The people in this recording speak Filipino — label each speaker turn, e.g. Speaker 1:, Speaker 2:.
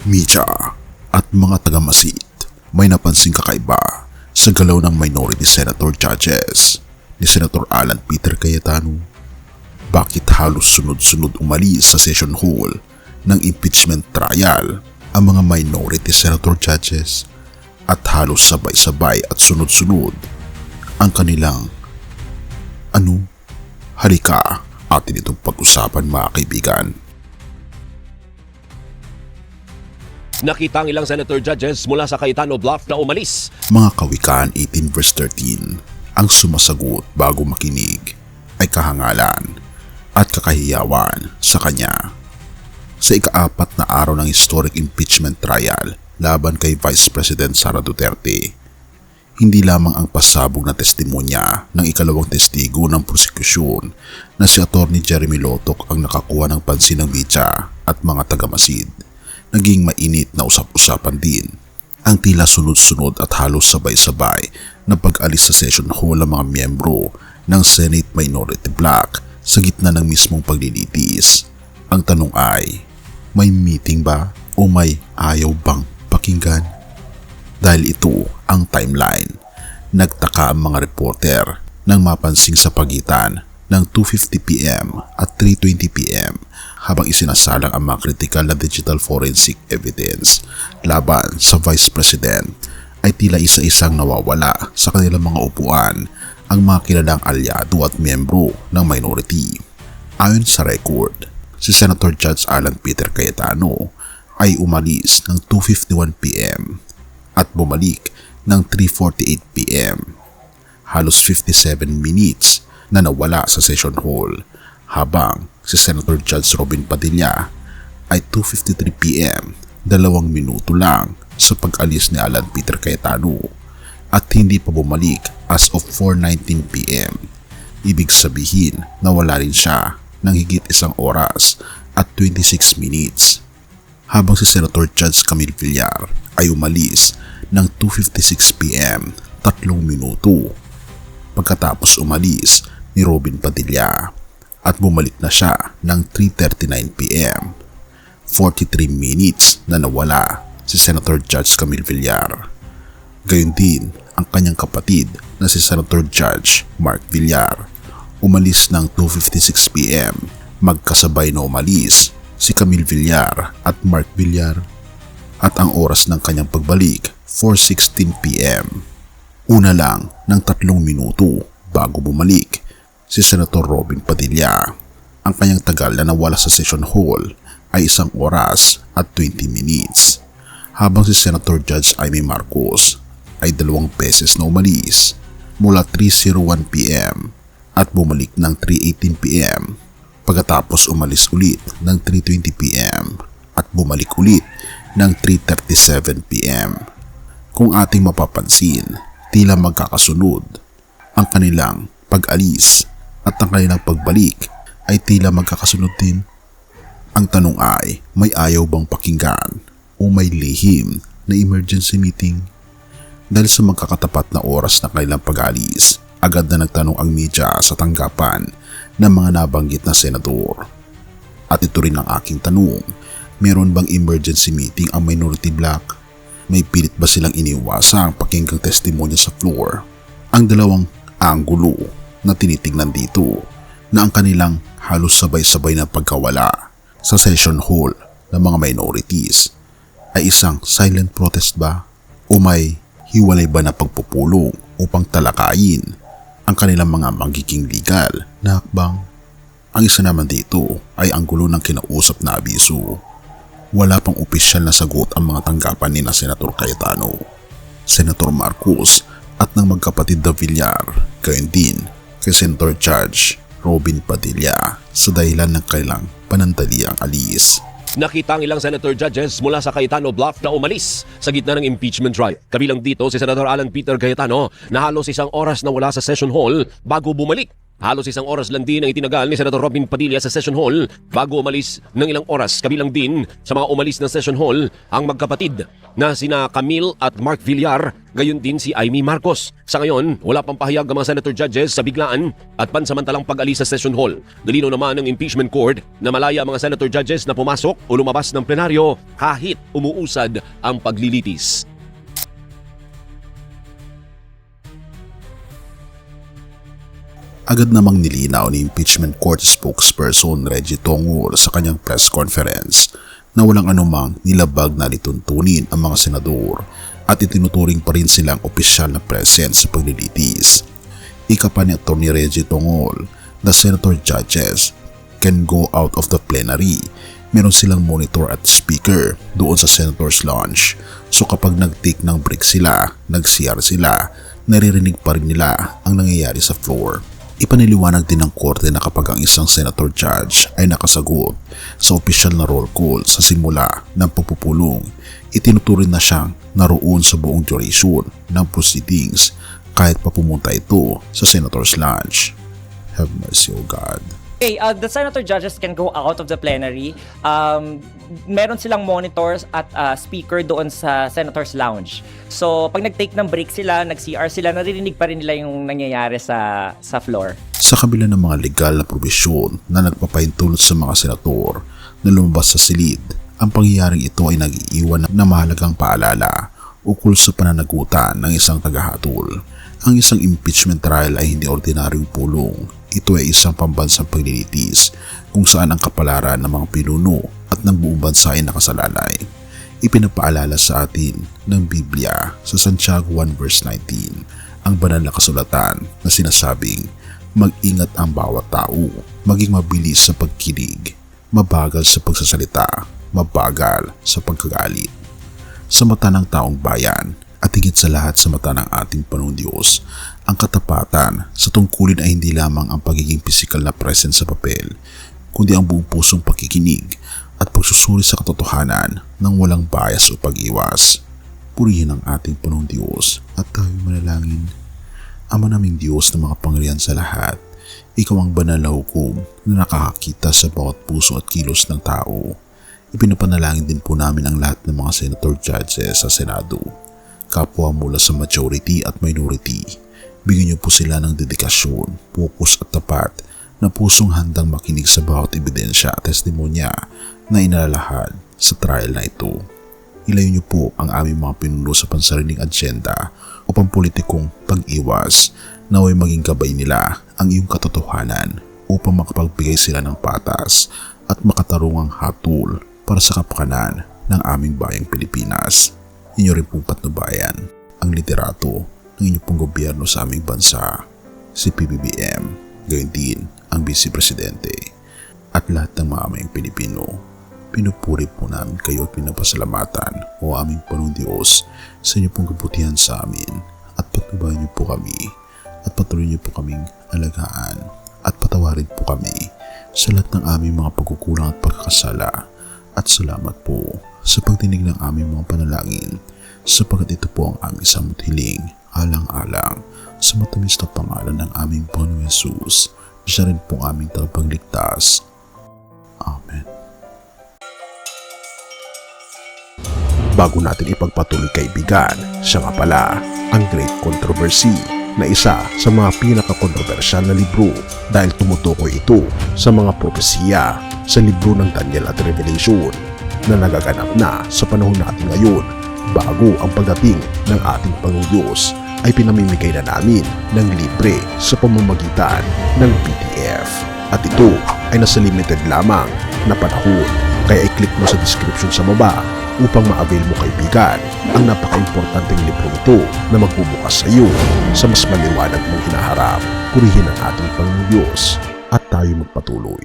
Speaker 1: media at mga tagamasid, may napansing kakaiba sa galaw ng minority senator judges ni Senator Alan Peter Cayetano. Bakit halos sunod-sunod umalis sa session hall ng impeachment trial ang mga minority senator judges at halos sabay-sabay at sunod-sunod ang kanilang halika atin itong pag-usapan mga kaibigan.
Speaker 2: Nakita ang ilang senator judges mula sa Cayetano Bluff na umalis.
Speaker 1: Mga Kawikaan 18 verse 13, ang sumasagot bago makinig ay kahangalan at kakahiyawan sa kanya. Sa ika-4 na araw ng historic impeachment trial laban kay Vice President Sara Duterte, hindi lamang ang pasabog na testimonya ng ikalawang testigo ng prosekusyon na si Atty. Jeremy Lotoc ang nakakuha ng pansin ng media at mga tagamasid. Naging mainit na usap-usapan din ang tila sunod-sunod at halos sabay-sabay na pag-alis sa session hall ng mga miyembro ng Senate Minority Bloc sa gitna ng mismong paglilitis. Ang tanong ay, may meeting ba o may ayaw bang pakinggan? Dahil ito ang timeline. Nagtaka ang mga reporter nang mapansing sa pagitan ng 2:50 PM at 3:20 PM habang isinasalang ang mga kritikal na digital forensic evidence laban sa Vice President ay tila isa-isang nawawala sa kanilang mga upuan ang mga kilalang alyado at miyembro ng minority. Ayon sa record, si Senator Judge Alan Peter Cayetano ay umalis ng 2:51 PM at bumalik ng 3:48 PM. Halos 57 minutes na nawala sa session hall habang si Senator Judge Robin Padilla ay 2:53 PM, 2 minuto lang sa pag-alis ni Alan Peter Cayetano at hindi pa bumalik as of 4:19 PM. Ibig sabihin na wala rin siya ng higit 1 oras at 26 minutes. Habang si Senator Judge Camille Villar ay umalis ng 2:56 PM, 3 minuto. Pagkatapos umalis ni Robin Padilla at bumalik na siya ng 3:39 PM. 43 minutes na nawala si Senator Judge Camille Villar. Gayon din ang kanyang kapatid na si Senator Judge Mark Villar. Umalis ng 2:56 PM. Magkasabay na umalis si Camille Villar at Mark Villar at ang oras ng kanyang pagbalik 4:16 PM. Una lang ng 3 minuto bago bumalik si Senator Robin Padilla. Ang kanyang tagal na nawala sa session hall ay 1 oras at 20 minutes. Habang si Senator Judge Amy Marcos ay 2 beses na umalis mula 3:01 PM at bumalik ng 3:18 PM. Pagkatapos umalis ulit ng 3:20 PM at bumalik ulit ng 3:37 PM. Kung ating mapapansin, tila magkakasunod ang kanilang pag-alis at ang kanilang pagbalik ay tila magkakasunod din. Ang tanong ay, may ayaw bang pakinggan o may lihim na emergency meeting? Dahil sa magkakatapat na oras na kanilang pag-alis, agad na nagtanong ang media sa tanggapan ng mga nabanggit na senador. At ito rin ang aking tanong, meron bang emergency meeting ang minority bloc? May pilit ba silang iniwasang pakinggang testimonya sa floor? Ang dalawang anggulo na tinitingnan dito na ang kanilang halos sabay-sabay na pagkawala sa session hall ng mga minorities ay isang silent protest ba? O may hiwalay ba na pagpupulong upang talakayin ang kanilang mga magiging legal na hakbang? Ang isa naman dito ay ang gulo ng kinausap na abiso. Wala pang opisyal na sagot ang mga tanggapan ni na Senator Cayetano, Senator Marcos at ng magkapatid na Villar, gayon din kay Senator Judge Robin Padilla sa dahilan ng kailang panandaliang alis.
Speaker 2: Nakita ang ilang senator judges mula sa Cayetano Bluff na umalis sa gitna ng impeachment trial. Kabilang dito si Senator Alan Peter Cayetano na halos 1 oras na wala sa session hall bago bumalik. Halos 1 oras lang din ang itinagal ni Senator Robin Padilla sa session hall bago umalis ng ilang oras. Kabilang din sa mga umalis ng session hall ang magkapatid na sina Camille at Mark Villar, gayon din si Amy Marcos. Sa ngayon, wala pang pahayag ang mga senator judges sa biglaan at pansamantalang pag-alis sa session hall. Nilinaw naman ng impeachment court na malaya ang mga senator judges na pumasok o lumabas ng plenaryo kahit umuusad ang paglilitis.
Speaker 1: Agad namang nilinaw ni impeachment court spokesperson Reggie Tongol sa kanyang press conference na walang anumang nilabag na lituntunin ang mga senador at itinuturing pa rin silang opisyal na present sa paglilitis. Ika pa ni Atty. Reggie Tongol, the senator judges can go out of the plenary. Meron silang monitor at speaker doon sa senator's lounge. So kapag nag-take ng break sila, nag-CR sila, naririnig pa rin nila ang nangyayari sa floor. Ipaniliwanag din ng korte na kapag ang isang senator judge ay nakasagot sa opisyal na roll call sa simula ng pagpupulong, itinuturing na siyang naroon sa buong duration ng proceedings kahit pa pumunta ito sa senator's lounge. Have mercy, O God.
Speaker 3: Okay, the senator judges can go out of the plenary. Meron silang monitors at speaker doon sa senator's lounge. So, pag nag-take ng break sila, nag-CR sila, naririnig pa rin nila yung nangyayari sa floor.
Speaker 1: Sa kabila ng mga legal na probisyon na nagpapahintulot sa mga senator na lumabas sa silid, ang pangyayaring ito ay nag-iiwan ng mahalagang paalala ukol sa pananagutan ng isang tagahatol. Ang isang impeachment trial ay hindi ordinaryong pulong. Ito ay isang pambansang paglilitis kung saan ang kapalaran ng mga pinuno at ng buong bansa ay nakasalalay. Ipinapaalala sa atin ng Biblia sa Santiago 1 verse 19 ang banal na kasulatan na sinasabing mag-ingat ang bawat tao, maging mabilis sa pagkinig, mabagal sa pagsasalita, mabagal sa pagkagalit. Sa mata ng taong bayan at higit sa lahat sa mata ng ating Panginoong Diyos, ang katapatan sa tungkulin ay hindi lamang ang pagiging pisikal na present sa papel, kundi ang buong pusong pakikinig at pagsusuri sa katotohanan ng walang bias o pag-iwas. Purihin ang ating Panginoong Diyos at tayo manalangin. Ama naming Diyos na makapangyarihan sa lahat, Ikaw ang banal na hukom na nakakakita sa bawat puso at kilos ng tao. Ipinapanalangin din po namin ang lahat ng mga senator judges sa Senado, kapwa mula sa majority at minority. Bigyan niyo po sila ng dedikasyon, focus at tapat na pusong handang makinig sa bawat ebidensya at testimonya na inalalahad sa trial na ito. Ilayo niyo po ang aming mga pinuno sa pansariling agenda o pampolitikong pag-iwas, naway maging gabay nila ang iyong katotohanan upang makapagbigay sila ng patas at makatarungang hatol para sa kapakanan ng aming bayang Pilipinas. Inyo rin pong patnubayan ang liderato ng inyong pong gobyerno sa aming bansa, si PBBM, gayon din ang Vice Presidente at lahat ng mga amayang Pilipino. Pinupuri po namin kayo at pinapasalamatan o aming Panginoong Diyos sa inyong pong kabutihan sa amin at patnubayan niyo po kami at patuloy niyo po kaming alagaan at patawarin po kami sa lahat ng aming mga pagkukulang at pagkakasala. At salamat po sa pagdinig ng aming mga panalangin sapagkat ito po ang aming samot hiling alang-alang sa matamis na pangalan ng aming Panginoong Yesus. Siya rin po aming tagapagligtas. Amen. Bago natin ipagpatuloy kaibigan, siya nga pala ang Great Controversy na isa sa mga pinakakontrobersyal na libro dahil tumutukoy ito sa mga propesiya sa libro ng Daniel at Revelation na nagaganap na sa panahon natin ngayon bago ang pagdating ng ating Panginoong Diyos ay pinamimigay na namin ng libre sa pamamagitan ng PDF at ito ay nasa limited lamang na panahon kaya i-click mo sa description sa baba upang ma-avail mo kaibigan ang napaka-importanteng libro ito na magbubukas sa iyo sa mas maliwanag mong hinaharap. Purihin ang ating Panginoong Diyos at tayo magpatuloy.